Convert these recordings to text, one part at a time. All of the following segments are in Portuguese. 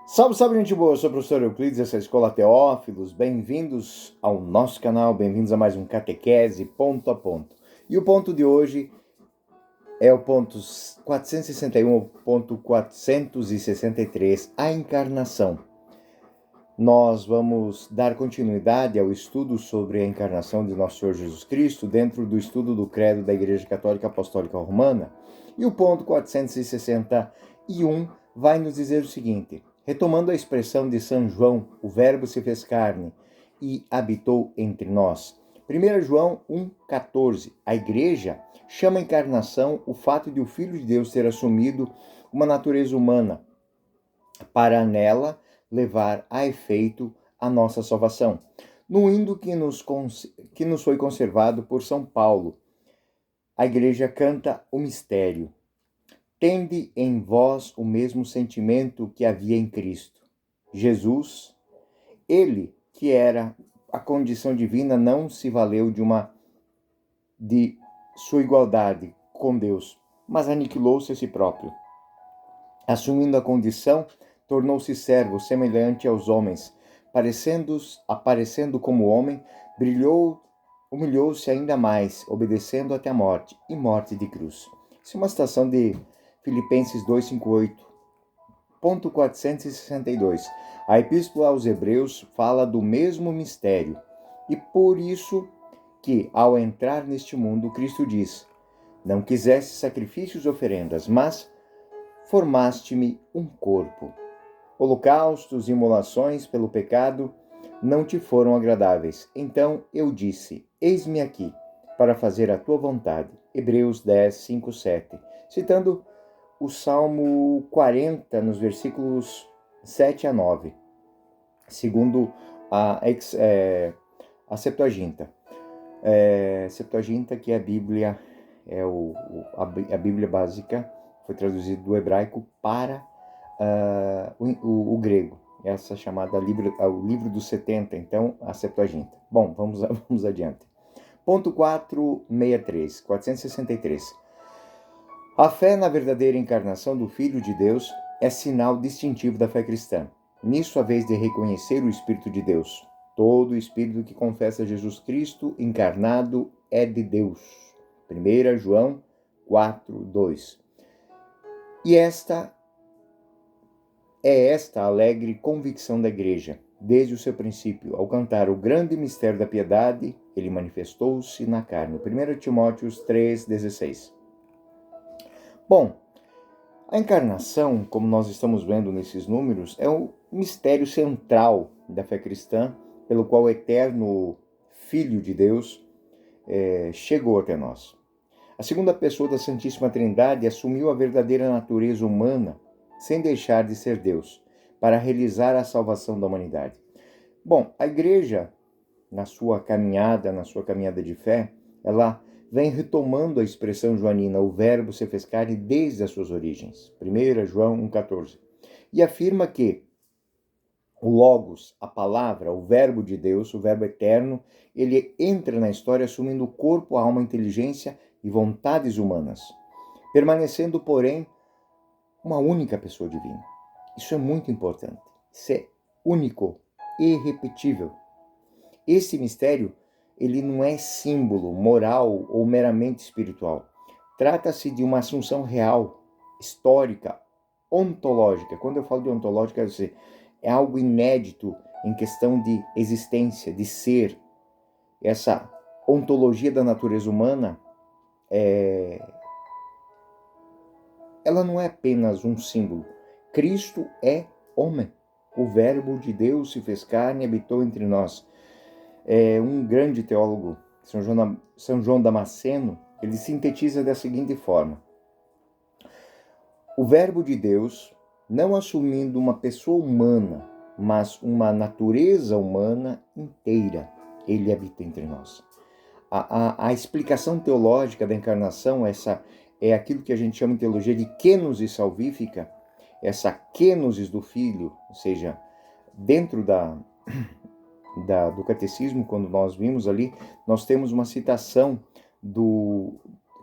Salve, salve, gente boa! Eu sou o professor Euclides, essa é a Escola Teófilos. Bem-vindos ao nosso canal, bem-vindos a mais um Catequese Ponto a Ponto. E o ponto de hoje é o ponto 461, ponto 463, a encarnação. Nós vamos dar continuidade ao estudo sobre a encarnação de Nosso Senhor Jesus Cristo dentro do estudo do Credo da Igreja Católica Apostólica Romana. E o ponto 461 vai nos dizer o seguinte: retomando a expressão de São João, o Verbo se fez carne e habitou entre nós. 1 João 1,14. A Igreja chama a encarnação o fato de o Filho de Deus ter assumido uma natureza humana para nela levar a efeito a nossa salvação. No hino que nos foi conservado por São Paulo, a Igreja canta o mistério. Tende em vós o mesmo sentimento que havia em Cristo. Jesus, ele que era a condição divina, não se valeu de sua igualdade com Deus, mas aniquilou-se a si próprio. Assumindo a condição, tornou-se servo semelhante aos homens, aparecendo como homem, humilhou-se ainda mais, obedecendo até a morte, e morte de cruz. Isso é uma citação de Filipenses 2,58. Ponto 462. A Epístola aos Hebreus fala do mesmo mistério, e por isso que, ao entrar neste mundo, Cristo diz: não quiseste sacrifícios e oferendas, mas formaste-me um corpo. Holocaustos e imolações pelo pecado não te foram agradáveis. Então eu disse: eis-me aqui, para fazer a tua vontade. Hebreus 10, 5, 7. Citando o Salmo 40, nos versículos 7 a 9, segundo a Septuaginta. Septuaginta, que é a Bíblia, a Bíblia básica, foi traduzido do hebraico para o grego, essa chamada o livro dos 70, então a Septuaginta. Bom, vamos adiante. Ponto 463. A fé na verdadeira encarnação do Filho de Deus é sinal distintivo da fé cristã. Nisso, a vez de reconhecer o Espírito de Deus. Todo espírito que confessa Jesus Cristo encarnado é de Deus. 1 João 4, 2. E esta a alegre convicção da Igreja, desde o seu princípio, ao cantar o grande mistério da piedade, ele manifestou-se na carne. 1 Timóteo 3,16. Bom, a encarnação, como nós estamos vendo nesses números, é um mistério central da fé cristã, pelo qual o eterno Filho de Deus chegou até nós. A segunda pessoa da Santíssima Trindade assumiu a verdadeira natureza humana, sem deixar de ser Deus, para realizar a salvação da humanidade. Bom, a Igreja, na sua caminhada de fé, ela vem retomando a expressão joanina, o Verbo se fez carne, desde as suas origens. 1 João 1,14. E afirma que o Logos, a palavra, o Verbo de Deus, o Verbo eterno, ele entra na história assumindo corpo, alma, inteligência e vontades humanas, permanecendo, porém, uma única pessoa divina. Isso é muito importante. Isso é único, irrepetível. Esse mistério, ele não é símbolo, moral ou meramente espiritual. Trata-se de uma assunção real, histórica, ontológica. Quando eu falo de ontológica, é algo inédito em questão de existência, de ser. Essa ontologia da natureza humana, ela não é apenas um símbolo. Cristo é homem. O Verbo de Deus se fez carne e habitou entre nós. Um grande teólogo, São João Damasceno, ele sintetiza da seguinte forma: o Verbo de Deus, não assumindo uma pessoa humana, mas uma natureza humana inteira, ele habita entre nós. A explicação teológica da encarnação, essa é aquilo que a gente chama em teologia de kenosis salvífica, essa kenosis do Filho, ou seja, dentro do catecismo, quando nós vimos ali, nós temos uma citação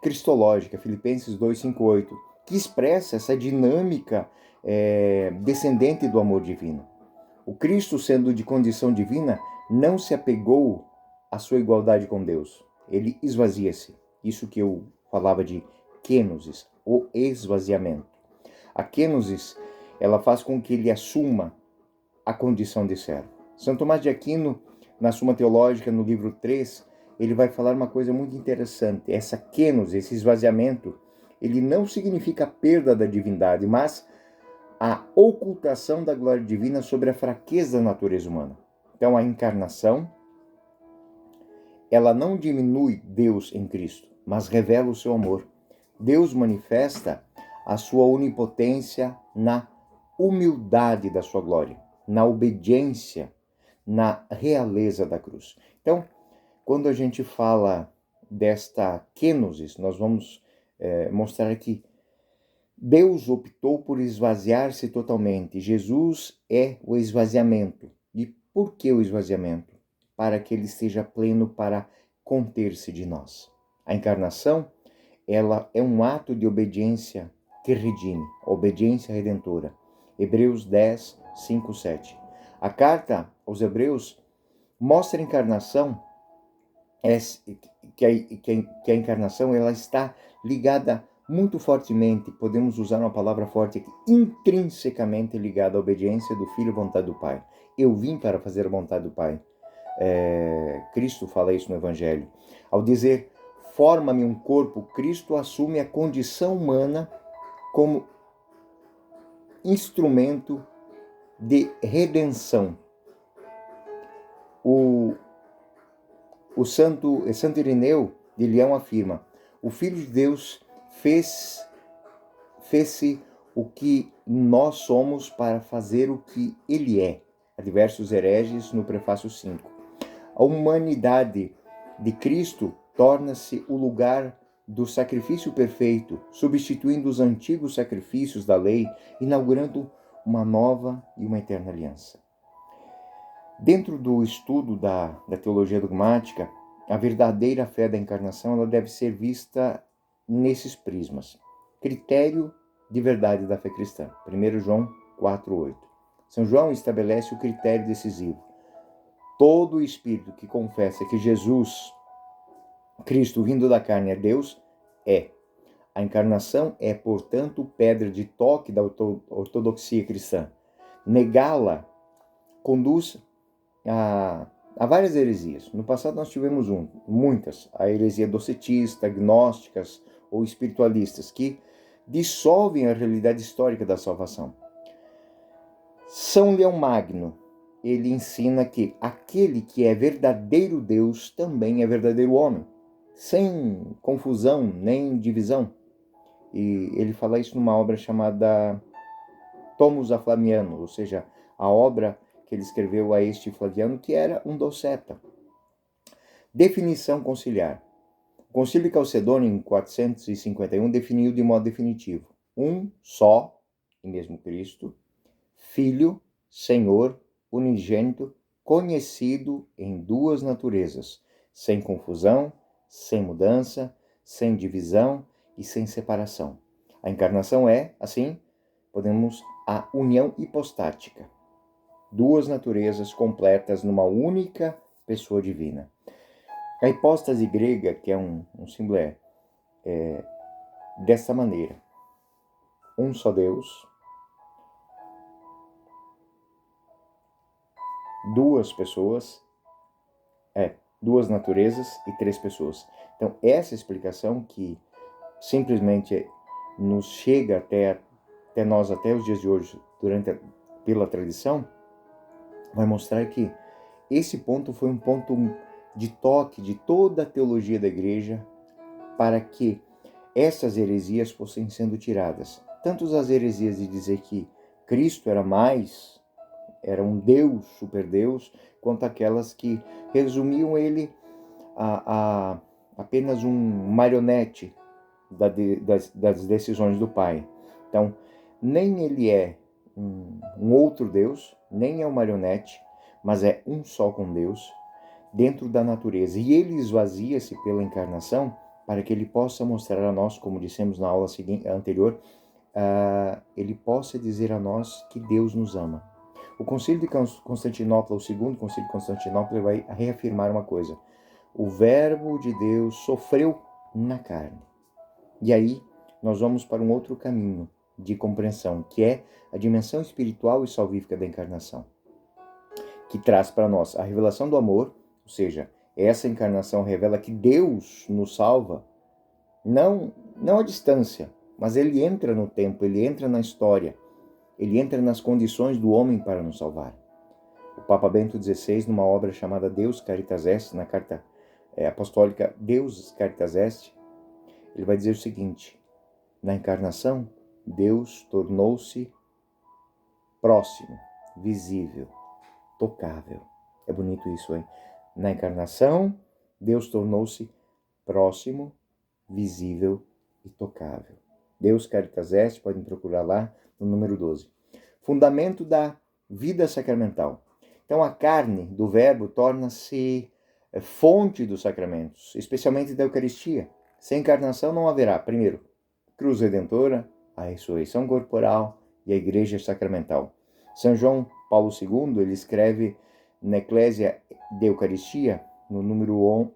cristológica, Filipenses 2,5,8, que expressa essa dinâmica descendente do amor divino. O Cristo, sendo de condição divina, não se apegou à sua igualdade com Deus. Ele esvazia-se. Isso que eu falava de kenosis, o esvaziamento. A kenosis, ela faz com que ele assuma a condição de servo. São Tomás de Aquino, na Suma Teológica, no livro 3, ele vai falar uma coisa muito interessante. Essa kenosis, esse esvaziamento, ele não significa a perda da divindade, mas a ocultação da glória divina sobre a fraqueza da natureza humana. Então, a encarnação, ela não diminui Deus em Cristo, mas revela o seu amor. Deus manifesta a sua onipotência na humildade da sua glória, na obediência, na realeza da cruz. Então, quando a gente fala desta kenosis, nós vamos mostrar que Deus optou por esvaziar-se totalmente. Jesus é o esvaziamento. E por que o esvaziamento? Para que ele esteja pleno para conter-se de nós. A encarnação, ela é um ato de obediência que redime, obediência redentora. Hebreus 10, 5, 7. A carta aos Hebreus mostra a encarnação, que a encarnação ela está ligada muito fortemente, podemos usar uma palavra forte aqui, intrinsecamente ligada à obediência do Filho à vontade do Pai. Eu vim para fazer a vontade do Pai. Cristo fala isso no Evangelho. Ao dizer, forma-me um corpo, Cristo assume a condição humana como instrumento de redenção. O Santo Irineu de Leão afirma, o Filho de Deus fez-se o que nós somos para fazer o que ele é. Há diversos hereges no prefácio 5. A humanidade de Cristo torna-se o lugar do sacrifício perfeito, substituindo os antigos sacrifícios da lei, inaugurando uma nova e uma eterna aliança. Dentro do estudo da teologia dogmática, a verdadeira fé da encarnação ela deve ser vista nesses prismas. Critério de verdade da fé cristã. 1 João 4,8. São João estabelece o critério decisivo. Todo espírito que confessa que Jesus, Cristo vindo da carne, é Deus, é. A encarnação é, portanto, pedra de toque da ortodoxia cristã. Negá-la conduz a várias heresias. No passado nós tivemos muitas. A heresia docetista, gnósticas ou espiritualistas, que dissolvem a realidade histórica da salvação. São Leão Magno, ele ensina que aquele que é verdadeiro Deus também é verdadeiro homem, sem confusão nem divisão. E ele fala isso numa obra chamada Tomus a Flamiano, ou seja, a obra que ele escreveu a este Flaviano, que era um doceta. Definição conciliar. O Concílio Calcedônio, em 451, definiu de modo definitivo um só, e mesmo Cristo, Filho, Senhor, unigênito, conhecido em duas naturezas, sem confusão, sem mudança, sem divisão e sem separação. A encarnação é, assim, podemos, a união hipostática. Duas naturezas completas numa única pessoa divina. A hipóstase grega, que é um símbolo, é dessa maneira. Um só Deus, duas pessoas, duas naturezas e três pessoas. Então, essa explicação que simplesmente nos chega até nós, até os dias de hoje, pela tradição, vai mostrar que esse ponto foi um ponto de toque de toda a teologia da igreja para que essas heresias fossem sendo tiradas. Tanto as heresias de dizer que Cristo era um Deus, super Deus, quanto aquelas que resumiam ele a apenas um marionete das decisões do Pai. Então, nem ele é um outro Deus, nem é um marionete, mas é um só com Deus, dentro da natureza. E ele esvazia-se pela encarnação para que ele possa mostrar a nós, como dissemos na aula anterior, ele possa dizer a nós que Deus nos ama. O Concílio de Constantinopla, o segundo Concílio de Constantinopla, vai reafirmar uma coisa: o Verbo de Deus sofreu na carne. E aí nós vamos para um outro caminho de compreensão, que é a dimensão espiritual e salvífica da encarnação, que traz para nós a revelação do amor, ou seja, essa encarnação revela que Deus nos salva, não à distância, mas ele entra no tempo, ele entra na história, ele entra nas condições do homem para nos salvar. O Papa Bento XVI, numa obra chamada Deus Caritas Est, na carta apostólica Deus Caritas Est, ele vai dizer o seguinte: na encarnação, Deus tornou-se próximo, visível, tocável. É bonito isso, hein? Na encarnação, Deus tornou-se próximo, visível e tocável. Deus Caritas Est, podem procurar lá no número 12. Fundamento da vida sacramental. Então, a carne do Verbo torna-se fonte dos sacramentos, especialmente da Eucaristia. Sem encarnação não haverá, primeiro, cruz redentora, a ressurreição corporal e a igreja sacramental. São João Paulo II, ele escreve na Eclésia de Eucaristia, no número 11,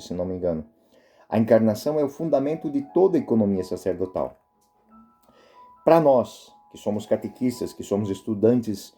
se não me engano. A encarnação é o fundamento de toda a economia sacerdotal. Para nós, que somos catequistas, que somos estudantes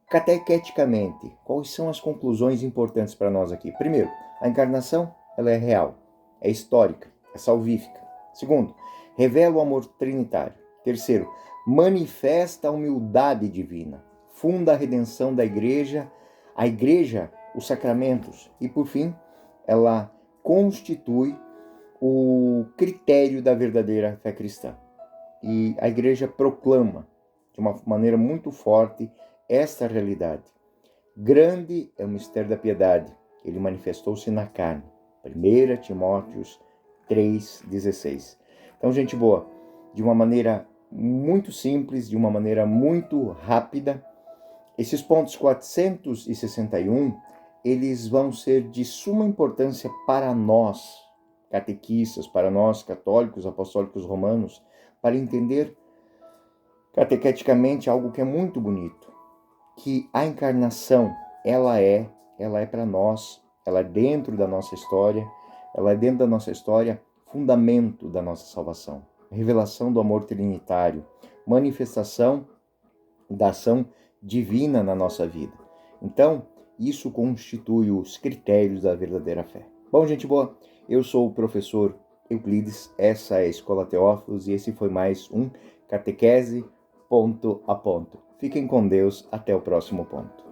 catequeticamente, quais são as conclusões importantes para nós aqui? Primeiro, a encarnação ela é real, é histórica, é salvífica. Segundo, revela o amor trinitário. Terceiro, manifesta a humildade divina, funda a redenção da igreja, a igreja, os sacramentos. E, por fim, ela constitui o critério da verdadeira fé cristã. E a igreja proclama de uma maneira muito forte esta realidade. Grande é o mistério da piedade. Ele manifestou-se na carne. 1 Timóteo 3,16. Então, gente boa, de uma maneira muito simples, de uma maneira muito rápida, esses pontos 461, eles vão ser de suma importância para nós, catequistas, para nós, católicos, apostólicos romanos, para entender catequeticamente algo que é muito bonito, que a encarnação, ela é para nós, ela é dentro da nossa história, fundamento da nossa salvação, revelação do amor trinitário, manifestação da ação divina na nossa vida. Então, isso constitui os critérios da verdadeira fé. Bom, gente boa, eu sou o professor Euclides, essa é a Escola Teófilos e esse foi mais um Catequese Ponto a Ponto. Fiquem com Deus, até o próximo ponto.